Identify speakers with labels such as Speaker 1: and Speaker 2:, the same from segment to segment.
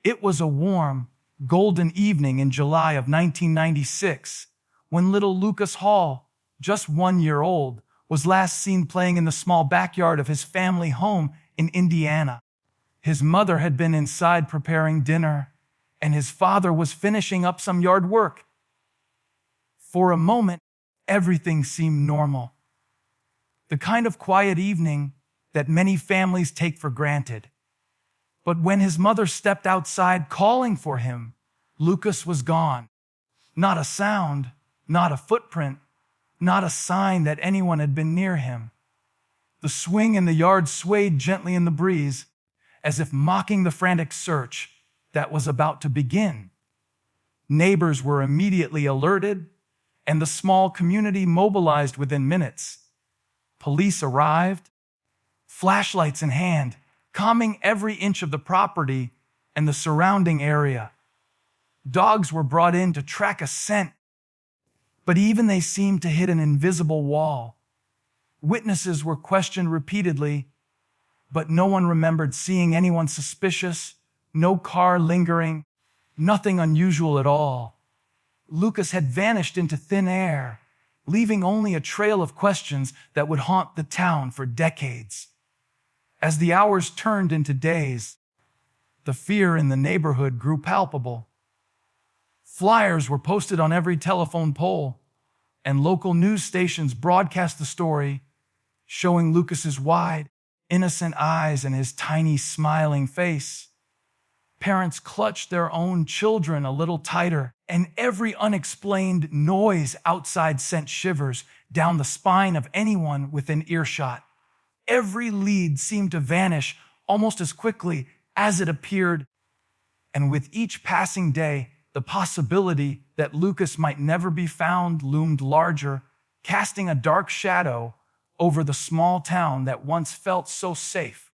Speaker 1: It was a warm, golden evening in July of 1996 when little Lucas Hall, just 1 year old, was last seen playing in the small backyard of his family home in Indiana. His mother had been inside preparing dinner, and his father was finishing up some yard work. For a moment, everything seemed normal. The kind of quiet evening that many families take for granted. But when his mother stepped outside calling for him, Lucas was gone. Not a sound, not a footprint, not a sign that anyone had been near him. The swing in the yard swayed gently in the breeze, as if mocking the frantic search that was about to begin. Neighbors were immediately alerted, and the small community mobilized within minutes. Police arrived, flashlights in hand, combing every inch of the property and the surrounding area. Dogs were brought in to track a scent, but even they seemed to hit an invisible wall. Witnesses were questioned repeatedly, but no one remembered seeing anyone suspicious, no car lingering, nothing unusual at all. Lucas had vanished into thin air, leaving only a trail of questions that would haunt the town for decades. As the hours turned into days, the fear in the neighborhood grew palpable. Flyers were posted on every telephone pole, and local news stations broadcast the story, showing Lucas's wide, innocent eyes and his tiny, smiling face. Parents clutched their own children a little tighter, and every unexplained noise outside sent shivers down the spine of anyone within earshot. Every lead seemed to vanish almost as quickly as it appeared, and with each passing day, the possibility that Lucas might never be found loomed larger, casting a dark shadow over the small town that once felt so safe.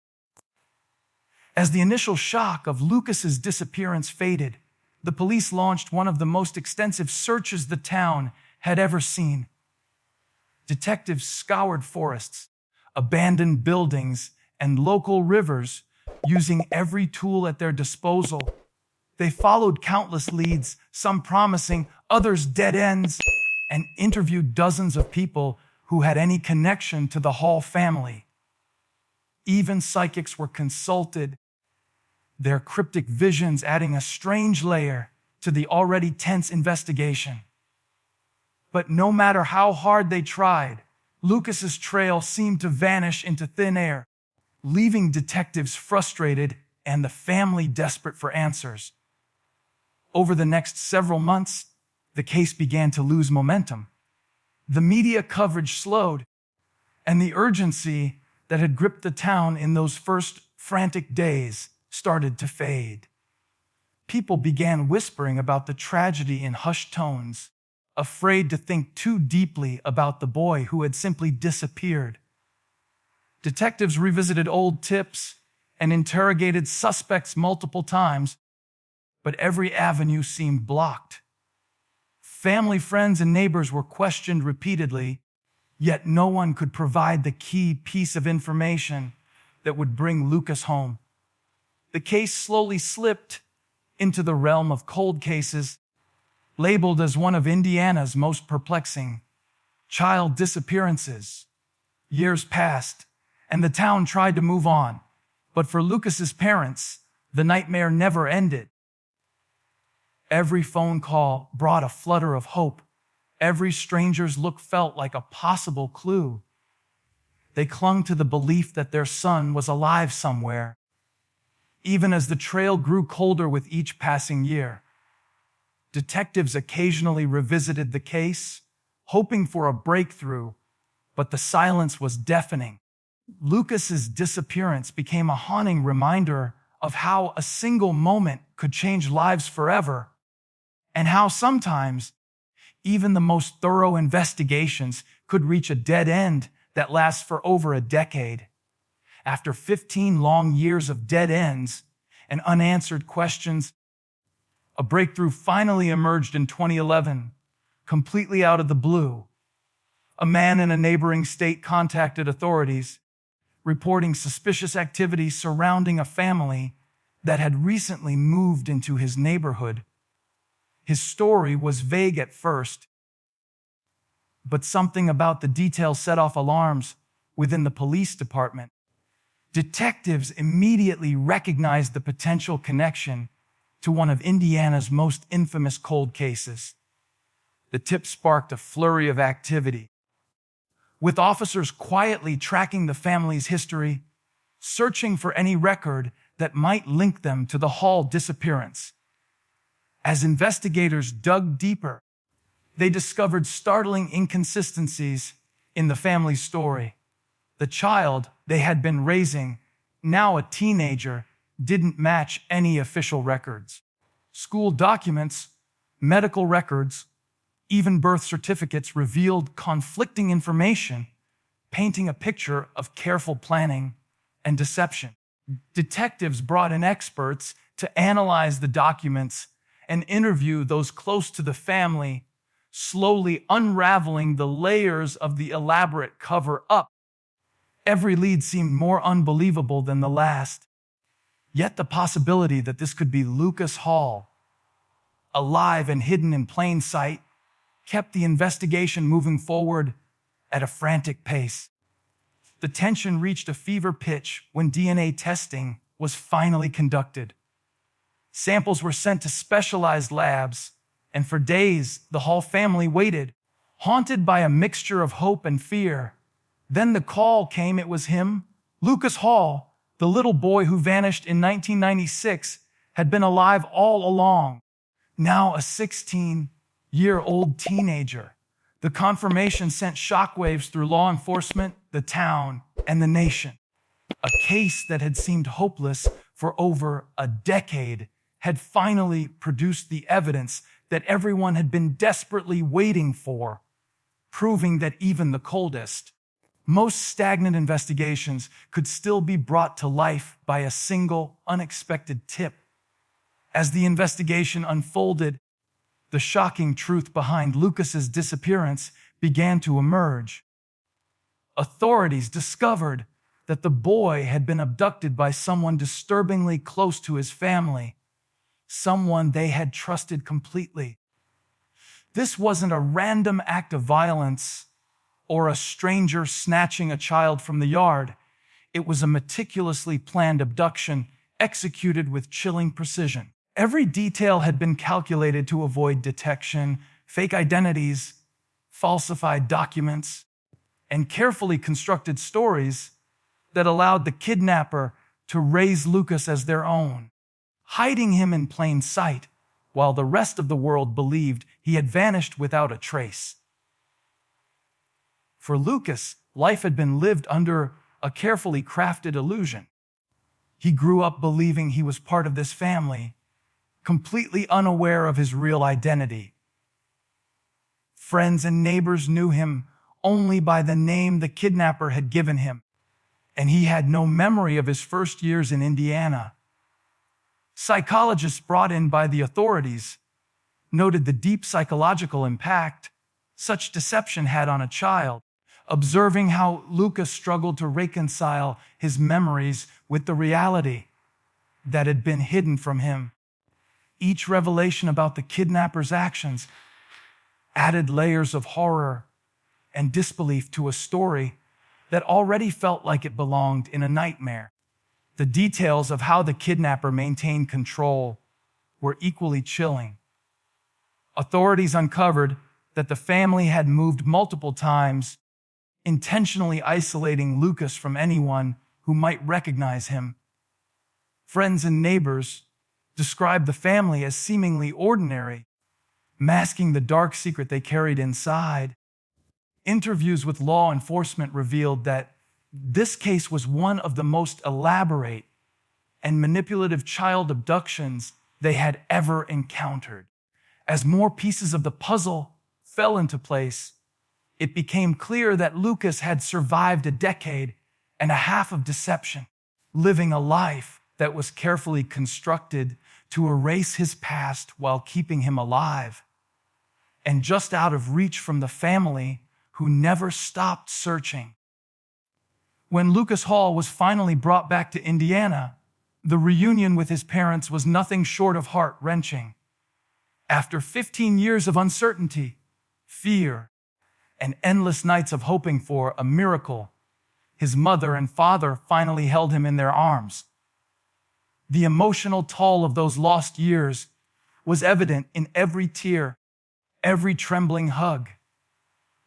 Speaker 1: As the initial shock of Lucas's disappearance faded, the police launched one of the most extensive searches the town had ever seen. Detectives scoured forests, abandoned buildings, and local rivers, using every tool at their disposal. They followed countless leads, some promising, others dead ends, and interviewed dozens of people who had any connection to the Hall family. Even psychics were consulted, their cryptic visions adding a strange layer to the already tense investigation. But no matter how hard they tried, Lucas's trail seemed to vanish into thin air, leaving detectives frustrated and the family desperate for answers. Over the next several months, the case began to lose momentum. The media coverage slowed, and the urgency that had gripped the town in those first frantic days started to fade. People began whispering about the tragedy in hushed tones, afraid to think too deeply about the boy who had simply disappeared. Detectives revisited old tips and interrogated suspects multiple times, but every avenue seemed blocked. Family, friends, and neighbors were questioned repeatedly, yet no one could provide the key piece of information that would bring Lucas home. The case slowly slipped into the realm of cold cases, labeled as one of Indiana's most perplexing child disappearances. Years passed, and the town tried to move on, but for Lucas's parents, the nightmare never ended. Every phone call brought a flutter of hope. Every stranger's look felt like a possible clue. They clung to the belief that their son was alive somewhere, even as the trail grew colder with each passing year. Detectives occasionally revisited the case, hoping for a breakthrough, but the silence was deafening. Lucas's disappearance became a haunting reminder of how a single moment could change lives forever, and how sometimes even the most thorough investigations could reach a dead end that lasts for over a decade. After 15 long years of dead ends and unanswered questions, a breakthrough finally emerged in 2011, completely out of the blue. A man in a neighboring state contacted authorities, reporting suspicious activity surrounding a family that had recently moved into his neighborhood. His story was vague at first, but something about the details set off alarms within the police department. Detectives immediately recognized the potential connection to one of Indiana's most infamous cold cases. The tip sparked a flurry of activity, with officers quietly tracking the family's history, searching for any record that might link them to the Hall disappearance. As investigators dug deeper, they discovered startling inconsistencies in the family's story. The child they had been raising, now a teenager, didn't match any official records. School documents, medical records, even birth certificates revealed conflicting information, painting a picture of careful planning and deception. Detectives brought in experts to analyze the documents and interview those close to the family, slowly unraveling the layers of the elaborate cover-up. Every lead seemed more unbelievable than the last. Yet the possibility that this could be Lucas Hall, alive and hidden in plain sight, kept the investigation moving forward at a frantic pace. The tension reached a fever pitch when DNA testing was finally conducted. Samples were sent to specialized labs, and for days the Hall family waited, haunted by a mixture of hope and fear. Then the call came. It was him. Lucas Hall, the little boy who vanished in 1996, had been alive all along, now a 16-year-old teenager. The confirmation sent shockwaves through law enforcement, the town, and the nation. A case that had seemed hopeless for over a decade had finally produced the evidence that everyone had been desperately waiting for, proving that even the coldest, most stagnant investigations could still be brought to life by a single unexpected tip. As the investigation unfolded, the shocking truth behind Lucas's disappearance began to emerge. Authorities discovered that the boy had been abducted by someone disturbingly close to his family, someone they had trusted completely. This wasn't a random act of violence or a stranger snatching a child from the yard. It was a meticulously planned abduction executed with chilling precision. Every detail had been calculated to avoid detection, fake identities, falsified documents, and carefully constructed stories that allowed the kidnapper to raise Lucas as their own, hiding him in plain sight while the rest of the world believed he had vanished without a trace. For Lucas, life had been lived under a carefully crafted illusion. He grew up believing he was part of this family, completely unaware of his real identity. Friends and neighbors knew him only by the name the kidnapper had given him, and he had no memory of his first years in Indiana. Psychologists brought in by the authorities noted the deep psychological impact such deception had on a child, observing how Lucas struggled to reconcile his memories with the reality that had been hidden from him. Each revelation about the kidnapper's actions added layers of horror and disbelief to a story that already felt like it belonged in a nightmare. The details of how the kidnapper maintained control were equally chilling. Authorities uncovered that the family had moved multiple times, intentionally isolating Lucas from anyone who might recognize him. Friends and neighbors described the family as seemingly ordinary, masking the dark secret they carried inside. Interviews with law enforcement revealed that this case was one of the most elaborate and manipulative child abductions they had ever encountered. As more pieces of the puzzle fell into place, it became clear that Lucas had survived a decade and a half of deception, living a life that was carefully constructed to erase his past while keeping him alive, and just out of reach from the family who never stopped searching. When Lucas Hall was finally brought back to Indiana, The reunion with his parents was nothing short of heart-wrenching. After 15 years of uncertainty, fear, and endless nights of hoping for a miracle, his mother and father finally held him in their arms. The emotional toll of those lost years was evident in every tear, every trembling hug.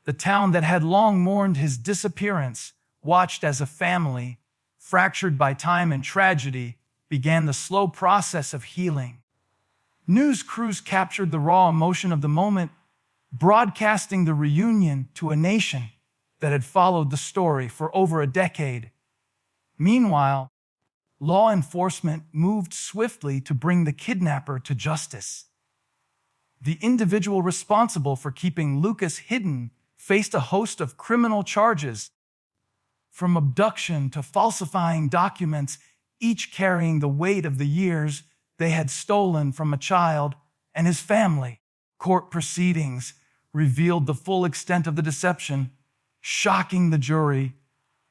Speaker 1: The town that had long mourned his disappearance watched as a family, fractured by time and tragedy, began the slow process of healing. News crews captured the raw emotion of the moment, broadcasting the reunion to a nation that had followed the story for over a decade. Meanwhile, law enforcement moved swiftly to bring the kidnapper to justice. The individual responsible for keeping Lucas hidden faced a host of criminal charges, from abduction to falsifying documents, each carrying the weight of the years they had stolen from a child and his family. Court proceedings revealed the full extent of the deception, shocking the jury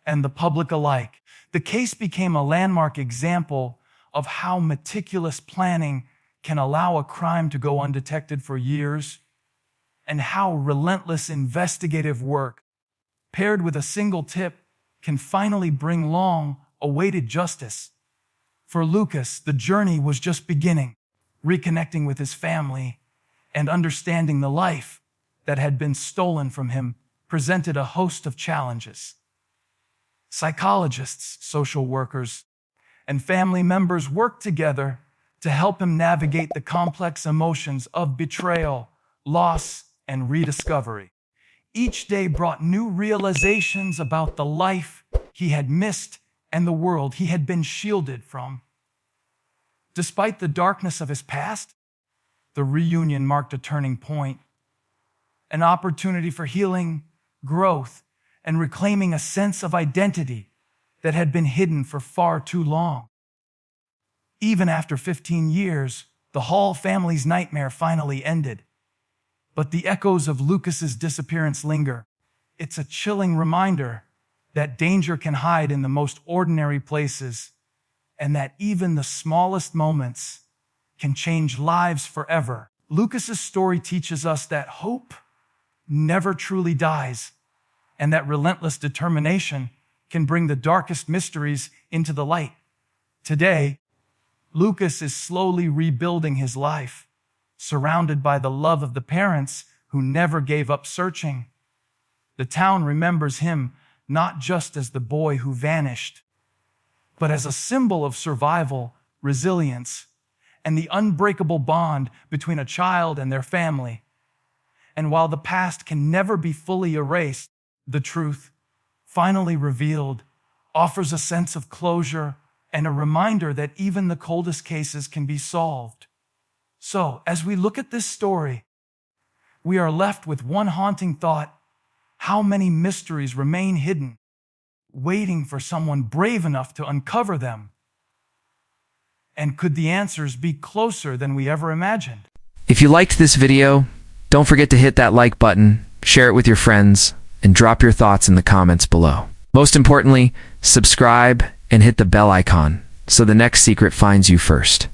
Speaker 1: and the public alike. The case became a landmark example of how meticulous planning can allow a crime to go undetected for years, and how relentless investigative work, paired with a single tip, can finally bring long-awaited justice. For Lucas, the journey was just beginning, reconnecting with his family and understanding the life that had been stolen from him presented a host of challenges. Psychologists, social workers, and family members worked together to help him navigate the complex emotions of betrayal, loss, and rediscovery. Each day brought new realizations about the life he had missed and the world he had been shielded from. Despite the darkness of his past, the reunion marked a turning point, an opportunity for healing, growth, and reclaiming a sense of identity that had been hidden for far too long. Even after 15 years, the Hall family's nightmare finally ended. But the echoes of Lucas's disappearance linger. It's a chilling reminder that danger can hide in the most ordinary places, and that even the smallest moments can change lives forever. Lucas's story teaches us that hope never truly dies, and that relentless determination can bring the darkest mysteries into the light. Today, Lucas is slowly rebuilding his life, surrounded by the love of the parents who never gave up searching. The town remembers him not just as the boy who vanished, but as a symbol of survival, resilience, and the unbreakable bond between a child and their family. And while the past can never be fully erased, the truth, finally revealed, offers a sense of closure and a reminder that even the coldest cases can be solved. So, as we look at this story, we are left with one haunting thought: how many mysteries remain hidden, waiting for someone brave enough to uncover them? And could the answers be closer than we ever imagined?
Speaker 2: If you liked this video, don't forget to hit that like button, share it with your friends, and drop your thoughts in the comments below. Most importantly, subscribe and hit the bell icon so the next secret finds you first.